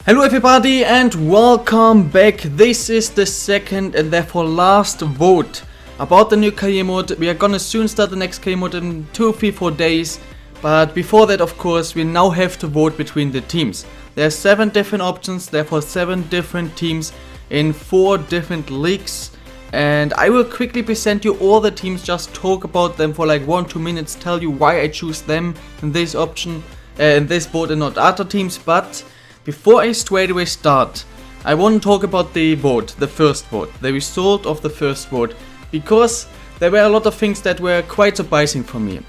Hello everybody and welcome back. This is the second and therefore last vote about the new career mode. We are gonna soon start the next career mode in 2, 3, 4 days. But before that, of course, we now have to vote between the teams. There are 7 different options, therefore 7 different teams in 4 different leagues. And I will quickly present you all the teams, just talk about them for like 1-2 minutes, tell you why I choose them in this option, in this vote and not other teams. But before I straight away start, I want to talk about the vote, the first vote, the result of the first vote, because there were a lot of things that were quite surprising for me.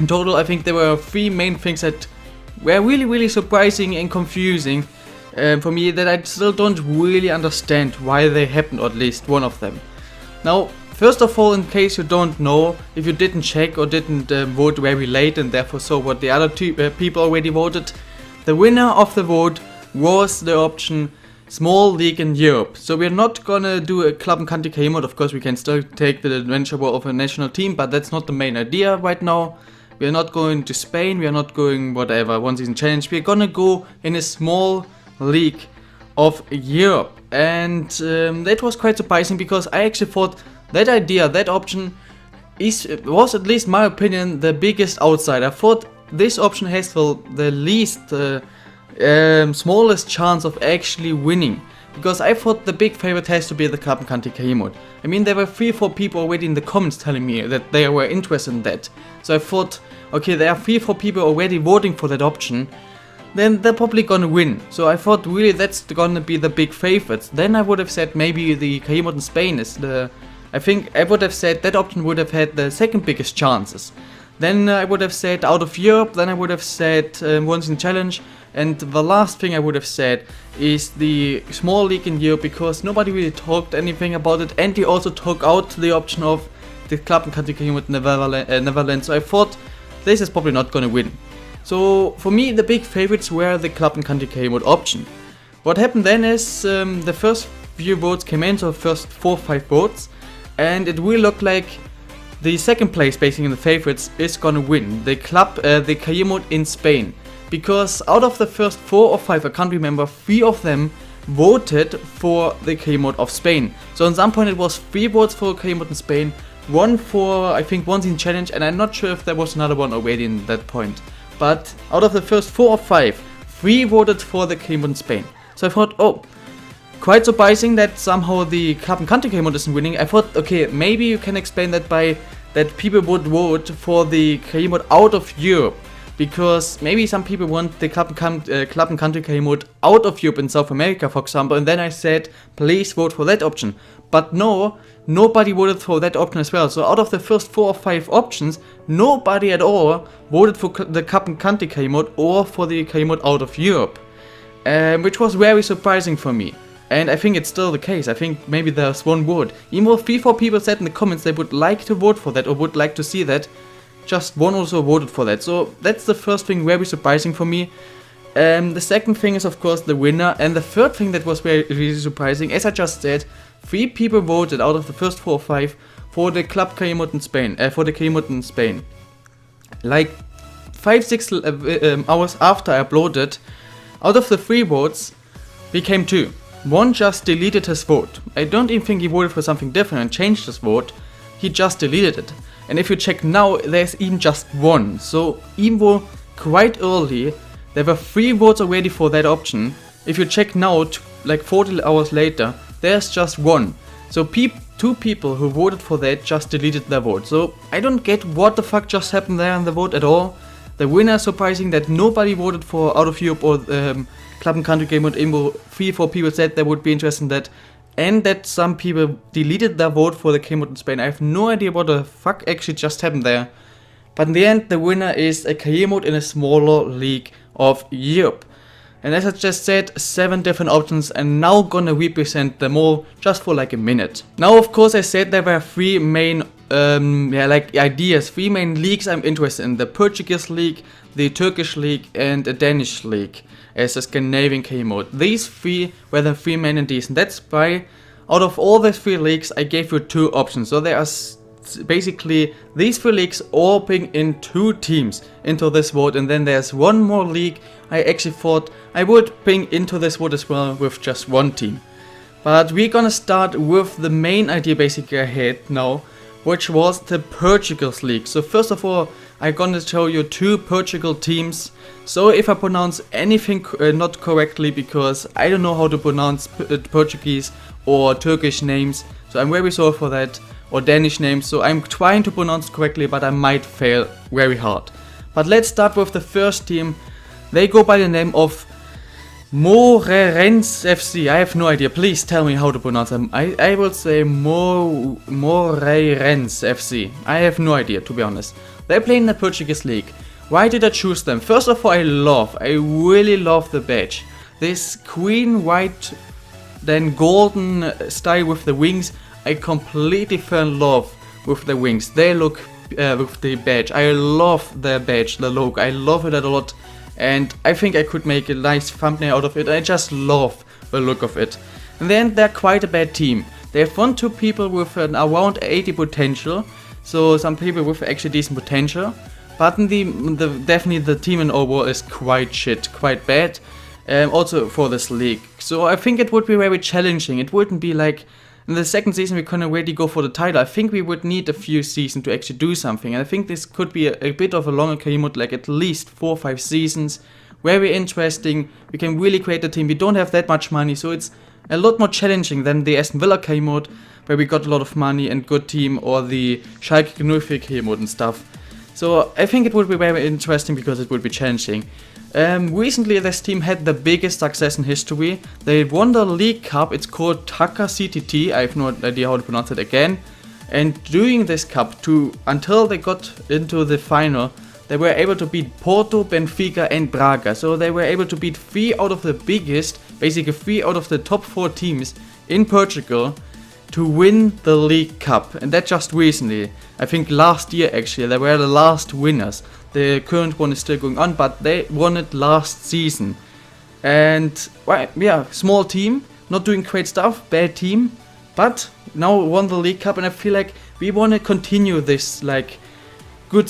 In total, I think there were 3 main things that were really surprising and confusing for me, that I still don't really understand why they happened, or at least one of them. Now, first of all, in case you don't know, if you didn't check or didn't vote very late and therefore saw what the other people already voted, the winner of the vote was the option Small League in Europe. So we're not gonna do a club and country career mode. Of course, we can still take the adventure of a national team, but that's not the main idea right now. We are not going to Spain, we are not going whatever, one season challenge. We're gonna go in a small league of Europe. And that was quite surprising, because I actually thought that idea, that option was, at least my opinion, the biggest outside. I thought this option has the least smallest chance of actually winning, because I thought the big favorite has to be the club and country career mode. I mean, there were 3-4 people already in the comments telling me that they were interested in that. So I thought, okay, there are 3-4 people already voting for that option, then they're probably gonna win. So I thought really that's gonna be the big favorites. Then I would have said maybe the career mode in Spain is I think I would have said that option would have had the second biggest chances. Then I would have said out of Europe, then I would have said one season challenge, and the last thing I would have said is the small league in Europe, because nobody really talked anything about it, and he also took out the option of the club and country career mode Netherlands. So I thought this is probably not gonna win. So for me, the big favorites were the club and country career mode option. What happened then is the first few votes came in, so first 4-5 votes, and it will look like the second place, basically in the favorites, is gonna win the career mode in Spain, because out of the first 4 or 5, I can't remember, 3 of them voted for the career mode of Spain. So at some point it was 3 votes for career mode in Spain, 1 for I think one season challenge, and I'm not sure if there was another one already in that point. But out of the first 4 or 5, 3 voted for the career mode in Spain. So I thought, oh, quite surprising that somehow the club and country career mode isn't winning. I thought, okay, maybe you can explain that by that people would vote for the career mode out of Europe, because maybe some people want the club and country career mode out of Europe in South America, for example. And then I said, please vote for that option. But no, nobody voted for that option as well. So out of the first 4 or 5 options, nobody at all voted for the club and country career mode or for the career mode out of Europe, which was very surprising for me. And I think it's still the case. I think maybe there's one vote. Even though 3-4 people said in the comments they would like to vote for that or would like to see that, just one also voted for that. So that's the first thing, very surprising for me. The second thing is of course the winner. And the third thing that was really surprising, as I just said, 3 people voted out of the first 4 or 5 for the club career mode in Spain. Like 5-6 hours after I uploaded, out of the 3 votes became 2. One just deleted his vote. I don't even think he voted for something different and changed his vote. He just deleted it. And if you check now, there's even just 1. So even though quite early there were 3 votes already for that option, if you check now, like 40 hours later, there's just 1. So 2 people who voted for that just deleted their vote. So I don't get what the fuck just happened there in the vote at all. The winner is surprising that nobody voted for out of Europe or club and country career mode. 3-4 people said they would be interested in that, and that some people deleted their vote for the career mode in Spain. I have no idea what the fuck actually just happened there. But in the end, the winner is a career mode in a smaller league of Europe. And as I just said, 7 different options, and now gonna represent them all just for like a minute. Now of course I said there were 3 main ideas, 3 main leagues I'm interested in: the Portuguese league, the Turkish league, and a Danish league as a Scandinavian career mode. These 3 were the 3 main ideas, and that's why out of all the 3 leagues I gave you 2 options. So there are basically these 3 leagues all bring in 2 teams into this vote, and then there's one more league I actually thought I would bring into this vote as well with just 1 team. But we're gonna start with the main idea basically I had now, which was the Portugal's league. So first of all, I'm gonna show you 2 Portugal teams. So if I pronounce anything not correctly, because I don't know how to pronounce Portuguese or Turkish names, so I'm very sorry for that, or Danish names, so I'm trying to pronounce correctly, but I might fail very hard. But let's start with the first team. They go by the name of Moreirense FC. I have no idea, please tell me how to pronounce them. I will say Moreirense FC. I have no idea, to be honest. They play in the Portuguese league. Why did I choose them? First of all, I really love the badge. This green, white, then golden style with the wings. I completely fell in love with the wings. They look with the badge. I love their badge, the logo. I love it a lot, and I think I could make a nice thumbnail out of it. I just love the look of it. And then they're quite a bad team. They have 1-2 people with an around 80 potential, so some people with actually decent potential. But definitely the team in overall is quite shit, quite bad. Also for this league. So I think it would be very challenging. It wouldn't be like in the second season we can already go for the title. I think we would need a few seasons to actually do something. And I think this could be a bit of a longer career mode, like at least 4 or 5 seasons. Very interesting. We can really create a team. We don't have that much money, so it's a lot more challenging than the Aston Villa career mode, where we got a lot of money and good team, or the Schalke 04 career mode and stuff. So I think it would be very interesting because it would be challenging. Recently this team had the biggest success in history. They won the League Cup. It's called Taka CTT. I have no idea how to pronounce it again. And during this cup, until they got into the final, they were able to beat Porto, Benfica and Braga. So they were able to beat 3 out of the biggest, basically 3 out of the top 4 teams in Portugal to win the League Cup. And that just recently. I think last year actually, they were the last winners. The current one is still going on, but they won it last season. And well, yeah, small team, not doing great stuff, bad team, but now won the League Cup, and I feel like we want to continue this like good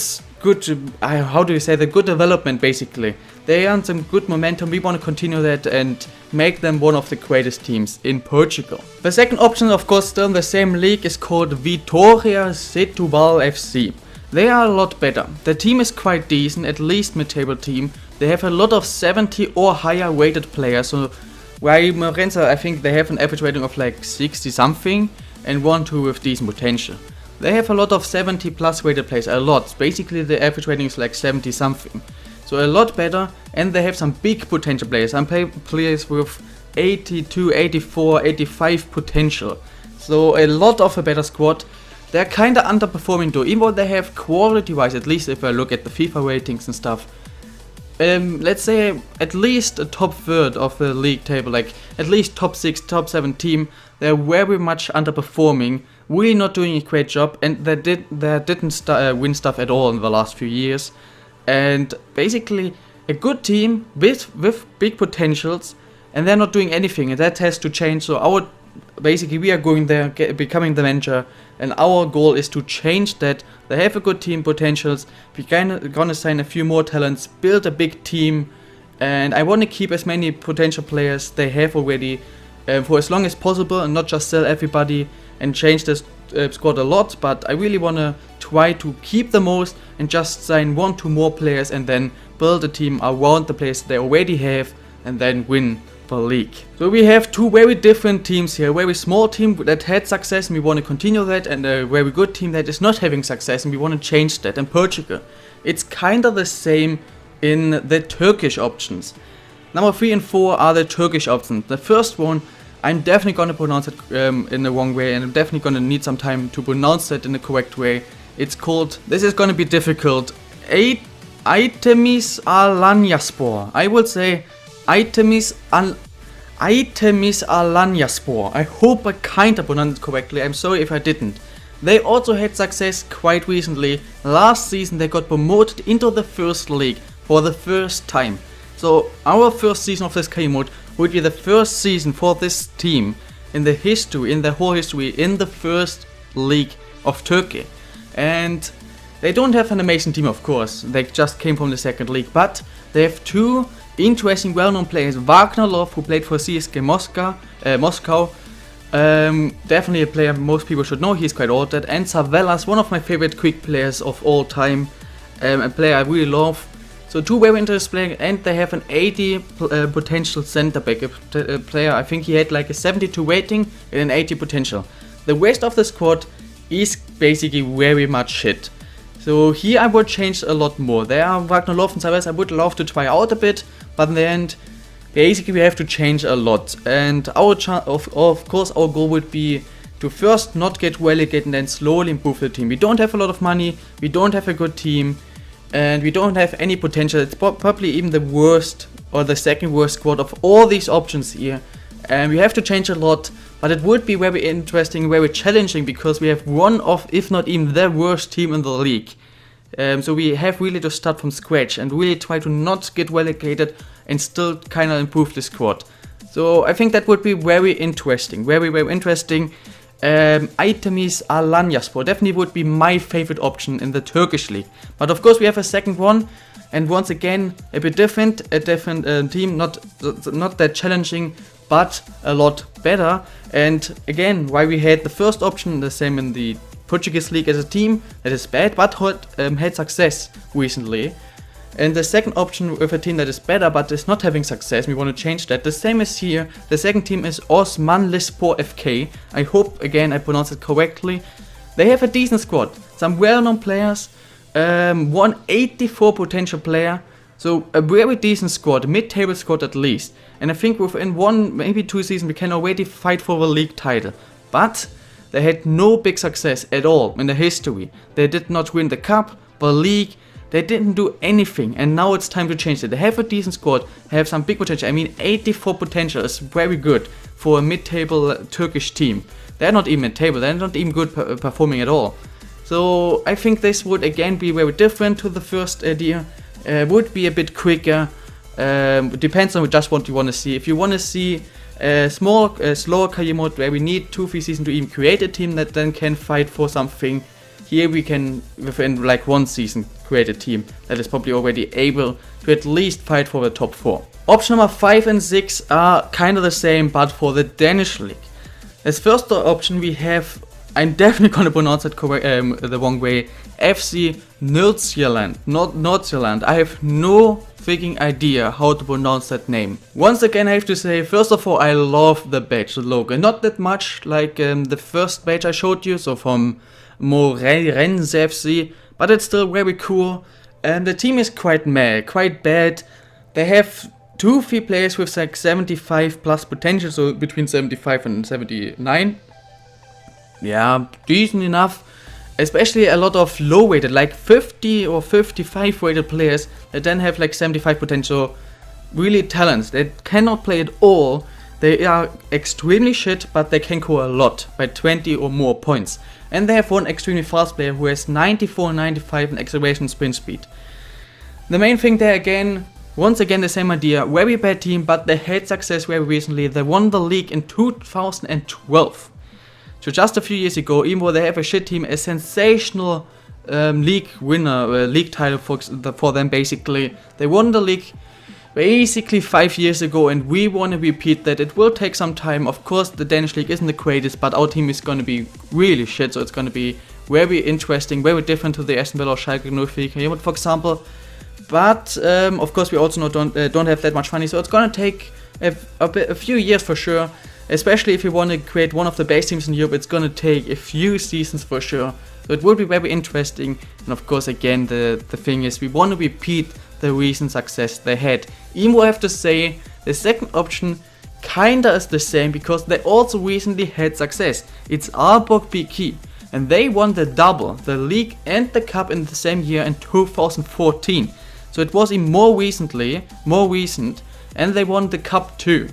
how do you say, the good development basically. They earned some good momentum. We want to continue that and make them one of the greatest teams in Portugal. The second option, of course, still in the same league, is called Vitória Setúbal FC. They are a lot better. The team is quite decent, at least mid-table team. They have a lot of 70 or higher rated players. So Moreirense, I think they have an average rating of like 60 something and 1-2 with decent potential. They have a lot of 70 plus rated players, a lot. Basically the average rating is like 70 something. So a lot better, and they have some big potential players. Some players with 82, 84, 85 potential. So a lot of a better squad. They're kinda underperforming though, even though they have quality wise, at least if I look at the FIFA ratings and stuff. Let's say at least a top third of the league table, like at least top 6, top 7 team. They're very much underperforming, really not doing a great job, and they didn't win stuff at all in the last few years. And basically a good team with big potentials, and they're not doing anything, and that has to change. So basically we are going there, becoming the manager, and our goal is to change that. They have a good team potentials. We're gonna sign a few more talents, build a big team, and I want to keep as many potential players they have already for as long as possible, and not just sell everybody and change this squad a lot. But I really want to try to keep the most and just sign 1-2 more players, and then build a team around the players they already have, and then win the league. So we have 2 very different teams here. A very small team that had success and we want to continue that, and a very good team that is not having success and we want to change that. In Portugal, it's kind of the same in the Turkish options. Number 3 and 4 are the Turkish options. The first one, I'm definitely going to pronounce it in the wrong way, and I'm definitely going to need some time to pronounce it in the correct way. It's called, this is going to be difficult, Artemis Alanyaspor. I would say Artemis Alanyaspor. I hope I kinda pronounced it correctly. I'm sorry if I didn't. They also had success quite recently. Last season they got promoted into the first league for the first time. So our first season of this career mode would be the first season for this team in the whole history, in the first league of Turkey. and they don't have an amazing team, of course. They just came from the second league, but they have two interesting, well-known players. Wagner Love, who played for CSK Moscow. Definitely a player most people should know. He's quite old. And Savelas, one of my favorite quick players of all time. A player I really love. So two very interesting players, and they have an 80 potential center back player. I think he had like a 72 rating and an 80 potential. The rest of the squad is basically very much shit. So here I would change a lot more. There are Wagner Love and Savelas I would love to try out a bit, but in the end, basically we have to change a lot. And our of course our goal would be to first not get relegated and then slowly improve the team. We don't have a lot of money, we don't have a good team, and we don't have any potential. It's probably even the worst or the second worst squad of all these options here. And we have to change a lot, but it would be very interesting, very challenging, because we have one of, if not even the worst team in the league. So we have really to start from scratch and really try to not get relegated and still kind of improve the squad. So I think that would be very interesting, very interesting. Itemis Alanyaspor definitely would be my favorite option in the Turkish league. But of course we have a second one, and once again a bit different, a different team, not that challenging, but a lot better. And again, why we had the first option the same in the Portuguese league as a team that is bad but had success recently, and the second option with a team that is better but is not having success, we want to change that. The same is here. The second team is Osmanlispor FK. I hope again I pronounce it correctly. They have a decent squad, some well-known players, 184 potential player, so a very decent squad, mid-table squad at least. And I think within one, maybe 2 seasons we can already fight for the league title. But they had no big success at all in the history. They did not win the cup, the league, they didn't do anything, and now it's time to change it. They have a decent squad, they have some big potential. I mean, 84 potential is very good for a mid-table Turkish team. They're not even mid-table, they're not even good performing at all. So I think this would again be very different to the first idea. Would be a bit quicker. Depends on just what you want to see. If you want to see a slower career mode where we need 2-3 seasons to even create a team that then can fight for something, here we can, within like 1 season, create a team that is probably already able to at least fight for the top 4. Option number 5 and 6 are kind of the same, but for the Danish league. As first option we have, I'm definitely gonna pronounce it the wrong way, FC Nordsjælland. Not Nordsjælland. I have no freaking idea how to pronounce that name. Once again, I have to say, first of all, I love the badge, the logo. Not that much like the first badge I showed you, so from Moreirense FC, but it's still very cool. And the team is quite bad. They have 2-3 players with like 75 plus potential, so between 75 and 79. Yeah, decent enough. Especially a lot of low rated, like 50 or 55 rated players that then have like 75 potential, really talents. They cannot play at all. They are extremely shit, but they can score a lot by 20 or more points. And they have one extremely fast player who has 94 and 95 in acceleration sprint speed. The main thing there again, once again the same idea, very bad team, but they had success very recently. They won the league in 2012. So just a few years ago, even though they have a shit team, a sensational league winner, league title for them basically. They won the league basically 5 years ago, and we want to repeat that. It will take some time. Of course, the Danish league isn't the greatest, but our team is going to be really shit, so it's going to be very interesting, very different to the Aston Villa or Schalke 04, for example. But of course, we also don't have that much money, so it's going to take a few years for sure. Especially if you want to create one of the best teams in Europe, it's gonna take a few seasons for sure. So it will be very interesting. And of course, again, the thing is, we want to repeat the recent success they had. Even though I have to say, the second option kinda is the same, because they also recently had success. It's Aalborg BK, and they won the double, the league and the cup in the same year in 2014. So it was even more recent, and they won the cup too.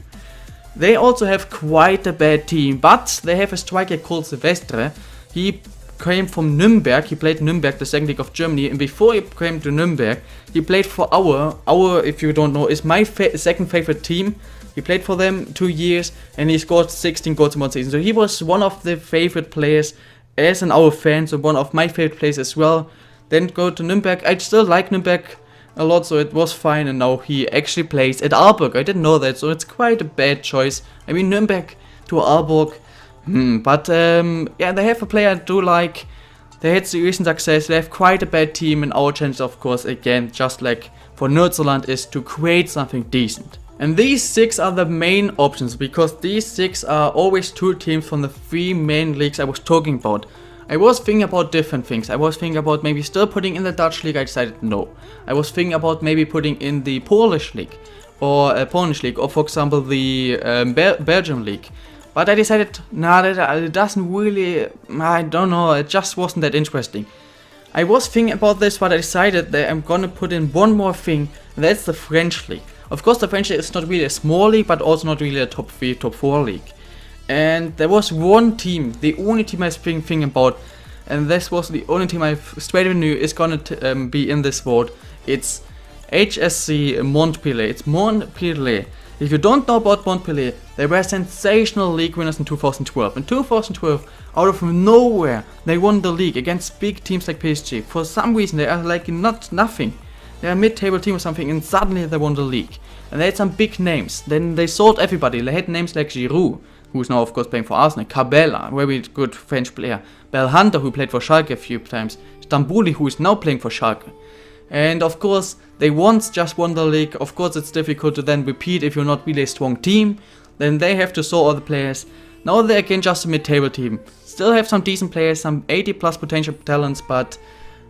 They also have quite a bad team, but they have a striker called Silvestre. He came from Nürnberg, he played Nürnberg, the second league of Germany, and before he came to Nürnberg, he played for Our, if you don't know, is my second favorite team. He played for them 2 years, and he scored 16 goals in 1 season. So he was one of the favorite players as an our fan, so one of my favorite players as well. Then go to Nürnberg. I still like Nürnberg a lot, so it was fine, and now he actually plays at Aalborg. I didn't know that, so it's quite a bad choice. I mean, Nürnberg to Aalborg, but yeah, they have a player I do like. They had recent success, they have quite a bad team, and our chance, of course, again, just like for Nordzealand, is to create something decent. And these 6 are the main options, because these 6 are always 2 teams from the 3 main leagues I was talking about. I was thinking about different things. I was thinking about maybe still putting in the Dutch league. I decided no. I was thinking about maybe putting in the Polish league, or for example the Belgian league. But I decided, nah, it doesn't really, I don't know, it just wasn't that interesting. I was thinking about this, but I decided that I'm gonna put in one more thing, and that's the French league. Of course, the French league is not really a small league, but also not really a top 3, top 4 league. And there was one team, the only team I was thinking about, and this was the only team I straight away knew is gonna be in this vote. It's HSC Montpellier. It's Montpellier. If you don't know about Montpellier, they were sensational league winners in 2012. In 2012, out of nowhere, they won the league against big teams like PSG. For some reason, they are like nothing. They are a mid-table team or something, and suddenly they won the league. And they had some big names. Then they sold everybody. They had names like Giroud, who's now of course playing for Arsenal, Cabella, very good French player, Belhanda, who played for Schalke a few times, Stambouli, who is now playing for Schalke. And of course, they once just won the league. Of course, it's difficult to then repeat if you're not really a strong team. Then they have to sell all the players. Now they're again just a mid-table team. Still have some decent players, some 80 plus potential talents, but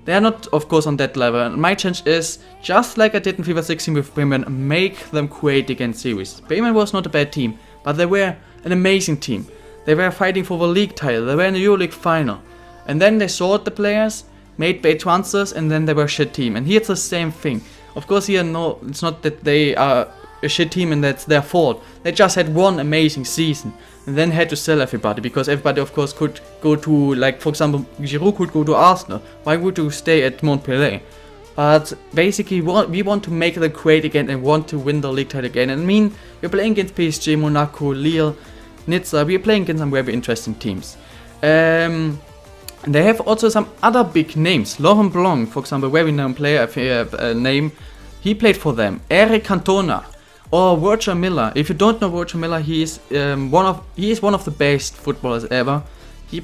they are not, of course, on that level. And my challenge is, just like I did in FIFA 16 with Bremen, make them create against series. Bremen was not a bad team, but they were an amazing team. They were fighting for the league title. They were in the EuroLeague final. And then they sold the players, made bad transfers, and then they were a shit team. And here it's the same thing. Of course, here no, it's not that they are a shit team and that's their fault. They just had one amazing season and then had to sell everybody, because everybody of course could go to, like for example, Giroud could go to Arsenal. Why would you stay at Montpellier? But basically we want to make them great again and want to win the league title again. And I mean, we're playing against PSG, Monaco, Lille, Nizza. We're playing against some very interesting teams. And they have also some other big names. Laurent Blanc, for example, very known player, name. He played for them. Eric Cantona or Roger Miller. If you don't know Roger Miller, he is one of the best footballers ever. He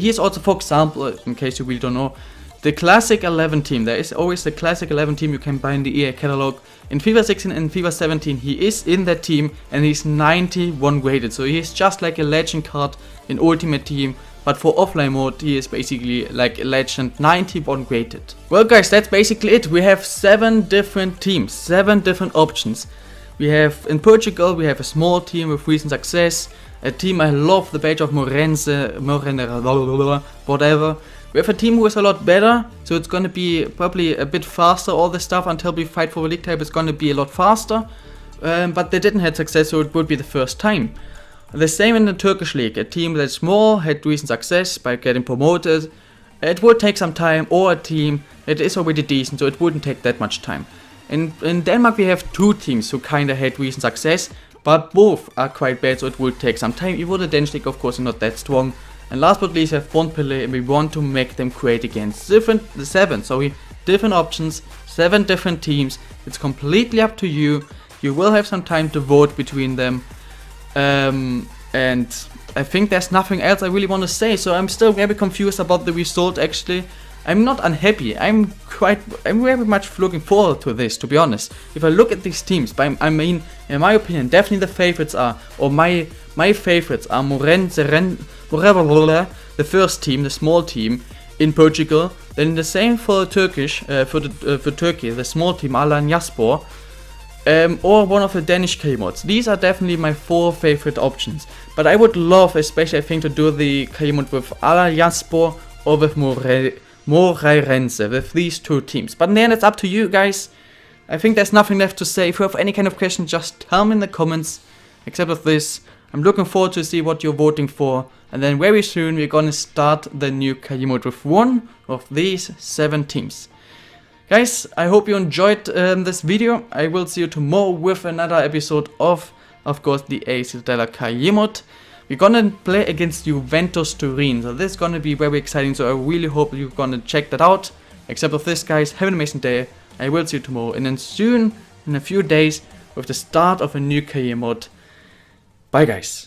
is also, for example, in case you really don't know, the Classic 11 team. There is always the Classic 11 team you can buy in the EA catalog. In FIFA 16 and FIFA 17, he is in that team and he's 91 graded. So he's just like a legend card in Ultimate Team. But for offline mode, he is basically like a legend, 91 graded. Well guys, that's basically it. We have 7 different teams, 7 different options. We have, in Portugal, we have a small team with recent success. A team I love, the badge of Morense, whatever. We have a team who is a lot better, so it's gonna be probably a bit faster, all this stuff, until we fight for the league table. It's gonna be a lot faster. But they didn't have success, so it would be the first time. The same in the Turkish league, a team that's small, had recent success by getting promoted. It would take some time, or a team that is already decent, so it wouldn't take that much time. In Denmark we have 2 teams who kinda had recent success, but both are quite bad, so it would take some time. Even the Danish league of course is not that strong. And last but not least we have Montpellier, and we want to make them great again. Different options, 7 different teams. It's completely up to you. You will have some time to vote between them. And I think there's nothing else I really want to say, so I'm still very confused about the result actually. I'm not unhappy, I'm very much looking forward to this, to be honest. If I look at these teams, I mean, in my opinion, definitely the favorites are, or my favorites are Morense, the first team, the small team in Portugal. Then the same for Turkish, for Turkey, the small team Alanyaspor. Or one of the Danish K-mods. These are definitely my 4 favorite options. But I would love, especially I think, to do the K-mod with Alanyaspor or with Moreirense, with these 2 teams. But then it's up to you guys. I think there's nothing left to say. If you have any kind of question, just tell me in the comments. Except of this, I'm looking forward to see what you're voting for. And then very soon we're gonna start the new K-mod with one of these 7 teams. Guys, I hope you enjoyed this video. I will see you tomorrow with another episode of course, the AC Stellar K-mod. We're gonna play against Juventus Turin, so this is gonna be very exciting, so I really hope you're gonna check that out. Except of this, guys, have an amazing day. I will see you tomorrow, and then soon, in a few days, with the start of a new career mode. Bye, guys.